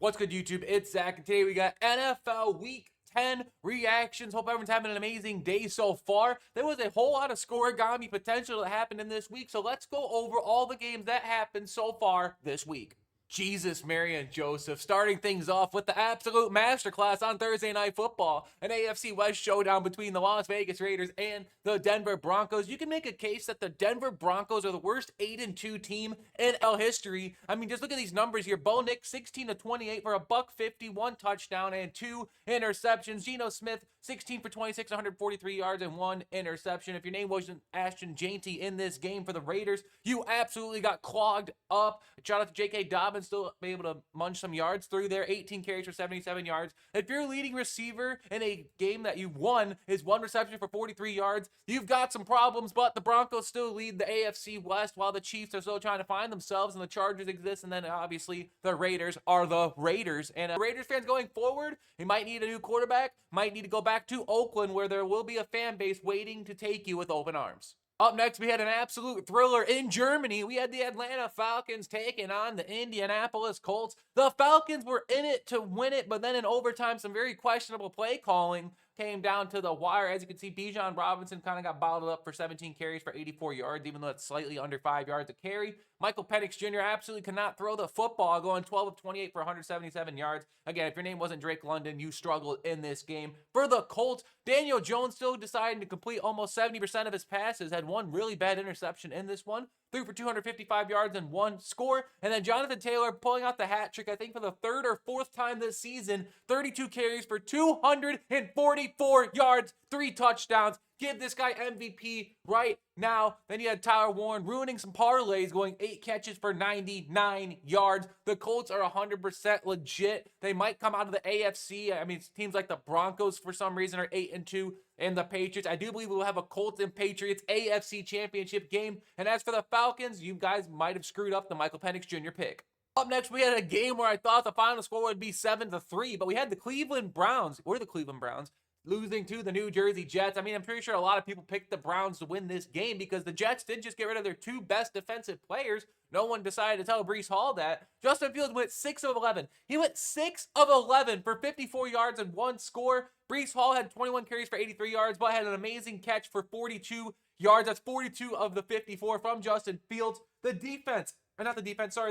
What's good, YouTube? It's Zach, and today we got NFL Week 10 reactions. Hope everyone's having an amazing day so far. There was a whole lot of scoregami potential that happened in this week, so let's go over all the games that happened so far this week. Jesus, Mary, and Joseph, starting things off with the absolute masterclass on Thursday Night Football, an AFC West showdown between the Las Vegas Raiders and the Denver Broncos. You can make a case that the Denver Broncos are the worst 8-2 team in NFL history. I mean, just look at these numbers here. Bo Nix, 16-28 for a $151 touchdown and 2 interceptions. Geno Smith, 16 for 26, 143 yards and 1 interception. If your name wasn't Ashton Jainty in this game for the Raiders, you absolutely got clogged up. Shout out to J.K. Dobbins, still be able to munch some yards through there. 18 carries for 77 yards. If your leading receiver in a game that you won is 1 reception for 43 yards, you've got some problems, but the Broncos still lead the AFC West while the Chiefs are still trying to find themselves and the Chargers exist, and then obviously the Raiders are the Raiders. And Raiders fans going forward, he might need a new quarterback, might need to go back to Oakland where there will be a fan base waiting to take you with open arms. Up next, we had an absolute thriller in Germany. We had the Atlanta Falcons taking on the Indianapolis Colts. The Falcons were in it to win it, but then in overtime, some very questionable play calling came down to the wire. As you can see, Bijan Robinson kind of got bottled up for 17 carries for 84 yards, even though it's slightly under 5 yards a carry. Michael Penix Jr. absolutely could not throw the football, going 12 of 28 for 177 yards. Again, if your name wasn't Drake London, you struggled in this game. For the Colts, Daniel Jones still deciding to complete almost 70% of his passes, had one really bad interception in this one, threw for 255 yards and 1 score. And then Jonathan Taylor pulling out the hat trick, I think for the 3rd or 4th time this season, 32 carries for 244 yards, 3 touchdowns. Give this guy MVP right now. Then you had Tyler Warren ruining some parlays, going 8 catches for 99 yards. The Colts are 100% legit. They might come out of the AFC. I mean, teams like the Broncos for some reason are 8-2, and the Patriots. I do believe we'll have a Colts and Patriots AFC championship game. And as for the Falcons, you guys might have screwed up the Michael Penix Jr. pick. Up next, we had a game where I thought the final score would be 7-3, but we had the Cleveland Browns. We're the Cleveland Browns losing to the New Jersey Jets. I mean, I'm pretty sure a lot of people picked the Browns to win this game because the Jets did just get rid of their 2 best defensive players. No one decided to tell Breece Hall that. Justin Fields went 6 of 11. He went 6 of 11 for 54 yards and 1 score. Breece Hall had 21 carries for 83 yards, but had an amazing catch for 42 yards. That's 42 of the 54 from Justin Fields. The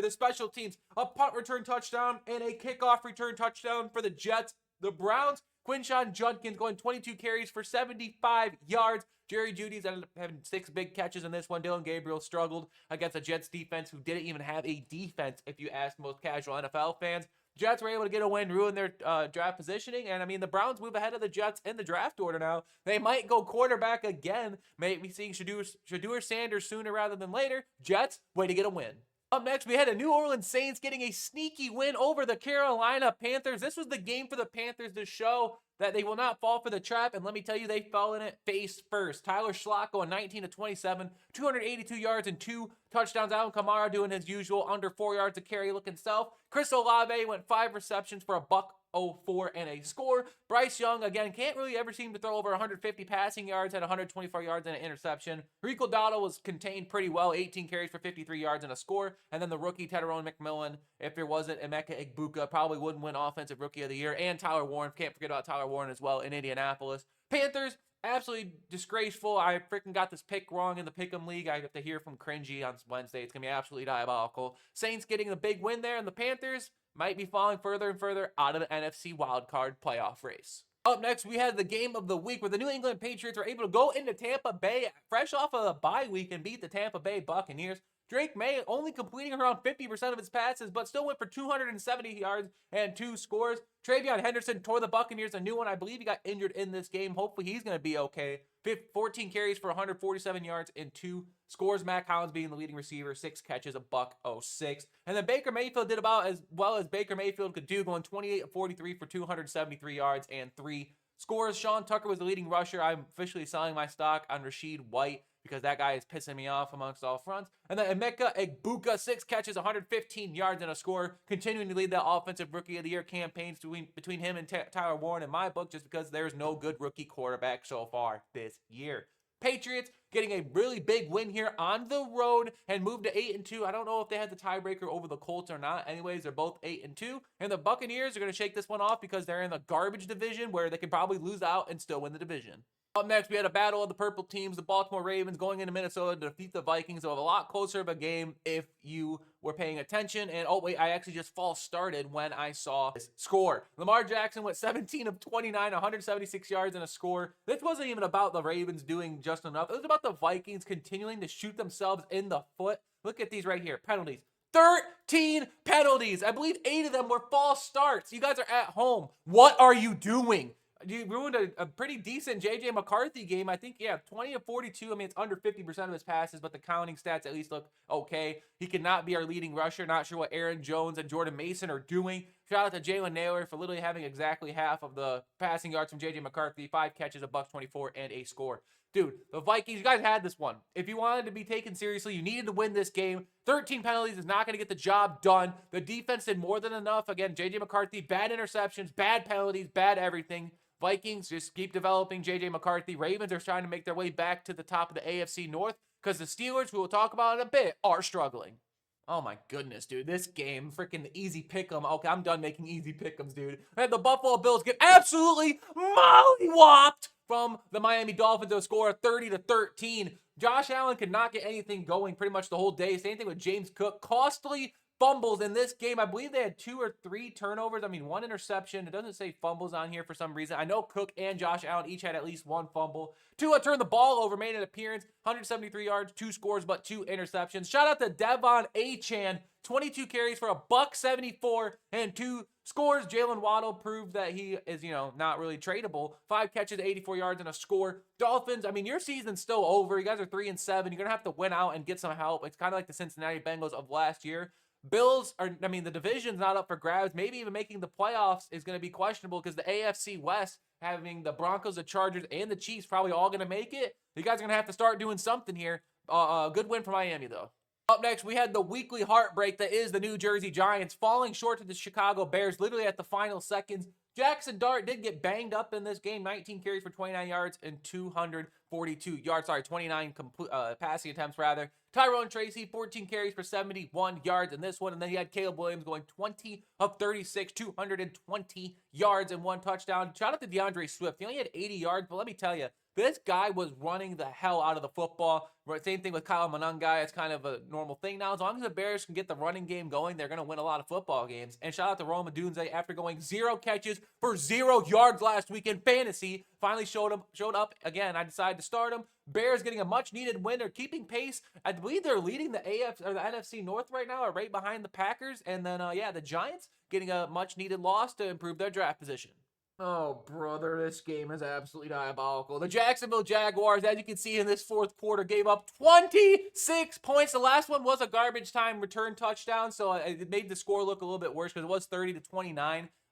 special teams, a punt return touchdown and a kickoff return touchdown for the Jets. The Browns, Quinshon Judkins going 22 carries for 75 yards. Jerry Jeudy's ended up having 6 big catches in this one. Dylan Gabriel struggled against the Jets defense, who didn't even have a defense if you ask most casual NFL fans. Jets were able to get a win, ruin their draft positioning, and I mean, the Browns move ahead of the Jets in the draft order now. They might go quarterback again, maybe seeing Shedeur Sanders sooner rather than later. Jets, way to get a win. Up next, we had the New Orleans Saints getting a sneaky win over the Carolina Panthers. This was the game for the Panthers to show that they will not fall for the trap, and let me tell you, they fell in it face first. Tyler Schlott going 19-27, 282 yards and 2 touchdowns. Alvin Kamara doing his usual under 4 yards a carry looking self. Chris Olave went 5 receptions for a $104 and a score. Bryce Young, again, can't really ever seem to throw over 150 passing yards, had 124 yards and an interception. Rico Dowdle was contained pretty well, 18 carries for 53 yards and a score. And then the rookie, Tyrone McMillan, if there wasn't Emeka Egbuka, probably wouldn't win Offensive Rookie of the Year. And Tyler Warren, can't forget about Tyler Warren as well in Indianapolis. Panthers, absolutely disgraceful. I freaking got this pick wrong in the Pick'em League. I have to hear from Cringy on Wednesday. It's going to be absolutely diabolical. Saints getting the big win there, and the Panthers might be falling further and further out of the NFC wildcard playoff race. Up next, we had the game of the week where the New England Patriots were able to go into Tampa Bay fresh off of a bye week and beat the Tampa Bay Buccaneers. Drake May only completing around 50% of his passes, but still went for 270 yards and 2 scores. TreVeyon Henderson tore the Buccaneers a new one. I believe he got injured in this game. Hopefully he's going to be okay. 14 carries for 147 yards and 2 scores. Mac Hollins being the leading receiver, 6 catches, a $106. And then Baker Mayfield did about as well as Baker Mayfield could do, going 28 of 43 for 273 yards and 3 scores. Sean Tucker was the leading rusher. I'm officially selling my stock on Rashid White because that guy is pissing me off amongst all fronts. And then Emeka Egbuka, 6 catches, 115 yards and a score, continuing to lead the Offensive Rookie of the Year campaigns between him and Tyler Warren in my book, just because there's no good rookie quarterback so far this year. Patriots getting a really big win here on the road and moved to 8-2. I don't know if they had the tiebreaker over the Colts or not. Anyways, they're both 8-2. And the Buccaneers are going to shake this one off because they're in the garbage division where they can probably lose out and still win the division. Up next, we had a battle of the purple teams, the Baltimore Ravens going into Minnesota to defeat the Vikings. So a lot closer of a game if you were paying attention. And oh wait, I actually just false started when I saw this score. Lamar Jackson went 17 of 29, 176 yards and a score. This wasn't even about the Ravens doing just enough. It was about the Vikings continuing to shoot themselves in the foot. Look at these right here, penalties. 13 penalties. I believe 8 of them were false starts. You guys are at home. What are you doing? You ruined a pretty decent J.J. McCarthy game. I think, yeah, 20 of 42. I mean, it's under 50% of his passes, but the counting stats at least look okay. He cannot be our leading rusher. Not sure what Aaron Jones and Jordan Mason are doing. Shout out to Jalen Naylor for literally having exactly half of the passing yards from J.J. McCarthy. 5 catches, a $124, and a score. Dude, the Vikings, you guys had this one. If you wanted to be taken seriously, you needed to win this game. 13 penalties is not going to get the job done. The defense did more than enough. Again, J.J. McCarthy, bad interceptions, bad penalties, bad everything. Vikings just keep developing J.J. McCarthy. Ravens are trying to make their way back to the top of the AFC North because the Steelers, who we'll talk about in a bit, are struggling. Oh my goodness, dude. This game, freaking easy pick'em. Okay, I'm done making easy pick'ems, dude. And the Buffalo Bills get absolutely mollywopped from the Miami Dolphins to a score of 30-13. Josh Allen could not get anything going pretty much the whole day. Same thing with James Cook. Costly fumbles in this game. I believe they had 2 or 3 turnovers. I mean, 1 interception. It doesn't say fumbles on here for some reason. I know Cook and Josh Allen each had at least 1 fumble. Tua turned the ball over, made an appearance, 173 yards, 2 scores, but 2 interceptions. Shout out to Devon Achane, 22 carries for a $174 and 2 scores. Jalen Waddle proved that he is, not really tradable. 5 catches, 84 yards, and a score. Dolphins, I mean, your season's still over. You guys are 3-7. You're going to have to win out and get some help. It's kind of like the Cincinnati Bengals of last year. Bills are, I mean, the division's not up for grabs. Maybe even making the playoffs is going to be questionable because the AFC West, having the Broncos, the Chargers, and the Chiefs probably all going to make it. You guys are going to have to start doing something here. Good win for Miami, though. Up next, we had the weekly heartbreak that is the New Jersey Giants falling short to the Chicago Bears literally at the final seconds. Jackson Dart did get banged up in this game. 19 carries for 29 yards and 242 yards. Sorry, 29 passing attempts, rather. Tyrone Tracy, 14 carries for 71 yards in this one. And then you had Caleb Williams going 20 of 36, 220 yards and 1 touchdown. Shout out to DeAndre Swift. He only had 80 yards, but let me tell you, this guy was running the hell out of the football. Same thing with Kyle Monangai. It's kind of a normal thing now. As long as the Bears can get the running game going, they're going to win a lot of football games. And shout out to Rome Odunze after going 0 catches for 0 yards last week in fantasy. Finally showed up again. I decided to start him. Bears getting a much-needed win. They're keeping pace. I believe they're leading the NFC North right now, or right behind the Packers. And then, the Giants getting a much-needed loss to improve their draft position. Oh, brother, this game is absolutely diabolical. The Jacksonville Jaguars, as you can see in this fourth quarter, gave up 26 points. The last one was a garbage time return touchdown, so it made the score look a little bit worse because it was 30-29.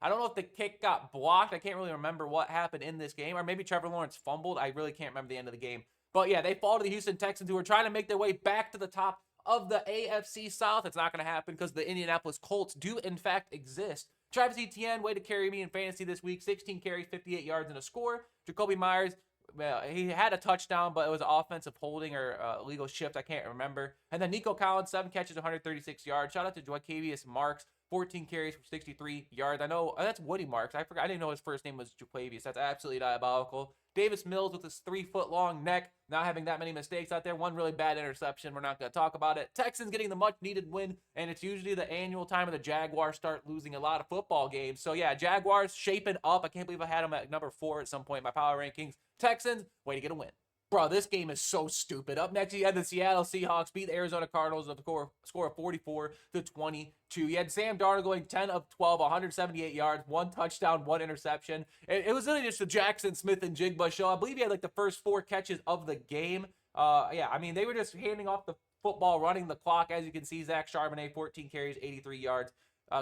I don't know if the kick got blocked. I can't really remember what happened in this game, or maybe Trevor Lawrence fumbled. I really can't remember the end of the game. But yeah, they fall to the Houston Texans, who are trying to make their way back to the top of the AFC South. It's not going to happen because the Indianapolis Colts do, in fact, exist. Travis Etienne, way to carry me in fantasy this week. 16 carries, 58 yards, and a score. Jacoby Myers, well, he had a touchdown, but it was an offensive holding or illegal shift. I can't remember. And then Nico Collins, 7 catches, 136 yards. Shout out to Joaquavius Marks, 14 carries for 63 yards. I know that's Woody Marks. I forgot. I didn't know his first name was Joaquavius. That's absolutely diabolical. Davis Mills with his 3-foot-long neck, not having that many mistakes out there. 1 really bad interception. We're not going to talk about it. Texans getting the much-needed win, and it's usually the annual time of the Jaguars start losing a lot of football games. So, yeah, Jaguars shaping up. I can't believe I had them at number 4 at some point in my power rankings. Texans, way to get a win. Bro, this game is so stupid. Up next, you had the Seattle Seahawks beat the Arizona Cardinals with a score of 44-22. You had Sam Darnold going 10 of 12, 178 yards, 1 touchdown, 1 interception. It was really just the Jackson Smith and Jigba show. I believe he had like the first 4 catches of the game. I mean, they were just handing off the football, running the clock. As you can see, Zach Charbonnet, 14 carries, 83 yards.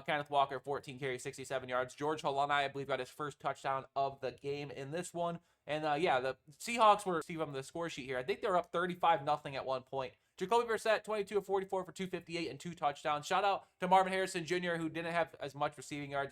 Kenneth Walker, 14 carries, 67 yards. George Holani, I believe, got his first touchdown of the game in this one. And, the Seahawks were, see from the score sheet here, I think they were up 35-0 at one point. Jacoby Brissett, 22 of 44 for 258 and 2 touchdowns. Shout out to Marvin Harrison Jr., who didn't have as much receiving yards.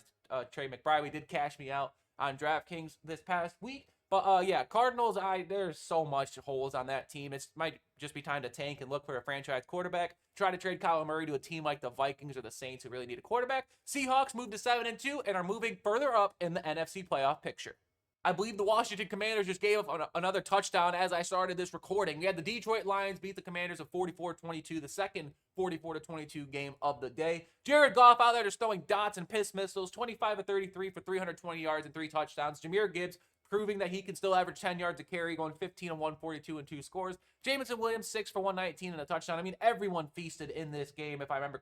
Trey McBride, we did cash me out on DraftKings this past week. But yeah, Cardinals, there's so much holes on that team. It might just be time to tank and look for a franchise quarterback. Try to trade Kyler Murray to a team like the Vikings or the Saints who really need a quarterback. Seahawks moved to 7-2 and are moving further up in the NFC playoff picture. I believe the Washington Commanders just gave up another touchdown as I started this recording. We had the Detroit Lions beat the Commanders of 44-22, the second 44-22 game of the day. Jared Goff out there just throwing dots and piss missiles, 25 of 33 for 320 yards and 3 touchdowns. Jahmyr Gibbs proving that he can still average 10 yards a carry, going 15 of 142 and 2 scores. Jamison Williams, 6 for 119 and a touchdown. I mean, everyone feasted in this game, if I remember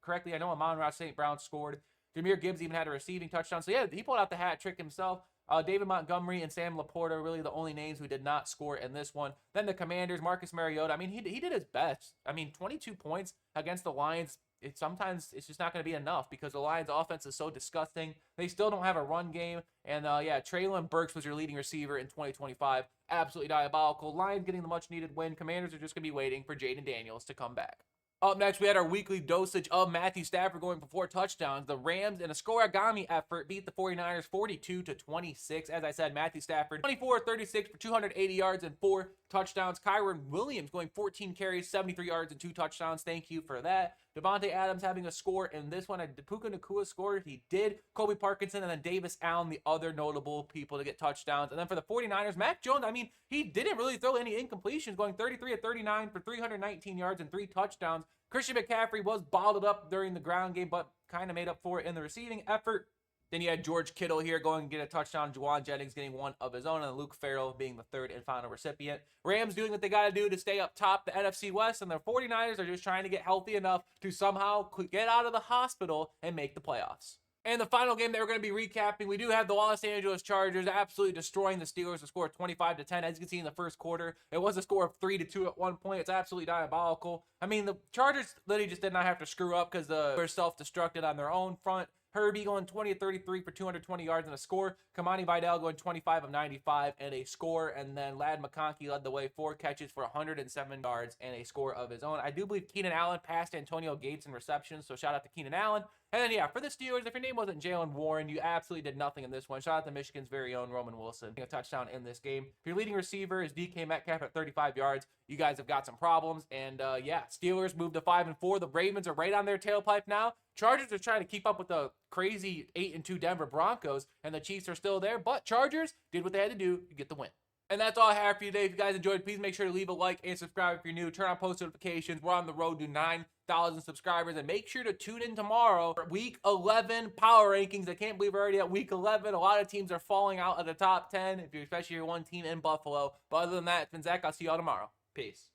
correctly. I know Amon-Ra St. Brown scored. Jahmyr Gibbs even had a receiving touchdown. So, yeah, he pulled out the hat trick himself. David Montgomery and Sam Laporta really the only names who did not score in this one. Then the Commanders, Marcus Mariota. I mean, he did his best. I mean, 22 points against the Lions. Sometimes it's just not going to be enough because the Lions' offense is so disgusting. They still don't have a run game. And, yeah, Treylon Burks was your leading receiver in 2025. Absolutely diabolical. Lions getting the much-needed win. Commanders are just going to be waiting for Jaden Daniels to come back. Up next, we had our weekly dosage of Matthew Stafford going for 4 touchdowns. The Rams, in a scoregami effort, beat the 49ers 42-26. As I said, Matthew Stafford, 24-36 for 280 yards and 4 touchdowns. Kyron Williams going 14 carries, 73 yards and 2 touchdowns. Thank you for that. Devontae Adams having a score in this one. Puka Nacua scored. He did. Kobe Parkinson and then Davis Allen, the other notable people to get touchdowns. And then for the 49ers, Mac Jones, I mean, he didn't really throw any incompletions, going 33 of 39 for 319 yards and 3 touchdowns. Christian McCaffrey was bottled up during the ground game, but kind of made up for it in the receiving effort. Then you had George Kittle here going and get a touchdown. Juwan Jennings getting one of his own, and Luke Farrell being the third and final recipient. Rams doing what they got to do to stay up top the NFC West, and the 49ers are just trying to get healthy enough to somehow get out of the hospital and make the playoffs. And the final game that we're going to be recapping, we do have the Los Angeles Chargers absolutely destroying the Steelers. The score of 25-10. As you can see in the first quarter, it was a score of 3-2 at one point. It's absolutely diabolical. I mean, the Chargers literally just did not have to screw up because they were self-destructed on their own front. Herbie going 20 of 33 for 220 yards and a score. Kamani Vidal going 25 of 95 and a score. And then Ladd McConkey led the way, 4 catches for 107 yards and a score of his own. I do believe Keenan Allen passed Antonio Gates in receptions, so shout out to Keenan Allen. And then, yeah, for the Steelers, if your name wasn't Jalen Warren, you absolutely did nothing in this one. Shout out to Michigan's very own Roman Wilson, a touchdown in this game. If your leading receiver is DK Metcalf at 35 yards, you guys have got some problems. And, yeah, Steelers moved to 5-4. The Ravens are right on their tailpipe now. Chargers are trying to keep up with the crazy 8-2 Denver Broncos, and the Chiefs are still there. But Chargers did what they had to do to get the win. And that's all I have for you today. If you guys enjoyed, please make sure to leave a like and subscribe if you're new. Turn on post notifications. We're on the road to 9,000 subscribers. And make sure to tune in tomorrow for Week 11 power rankings. I can't believe we're already at Week 11. A lot of teams are falling out of the top 10, especially your one team in Buffalo. But other than that, it's been Zach. I'll see you all tomorrow. Peace.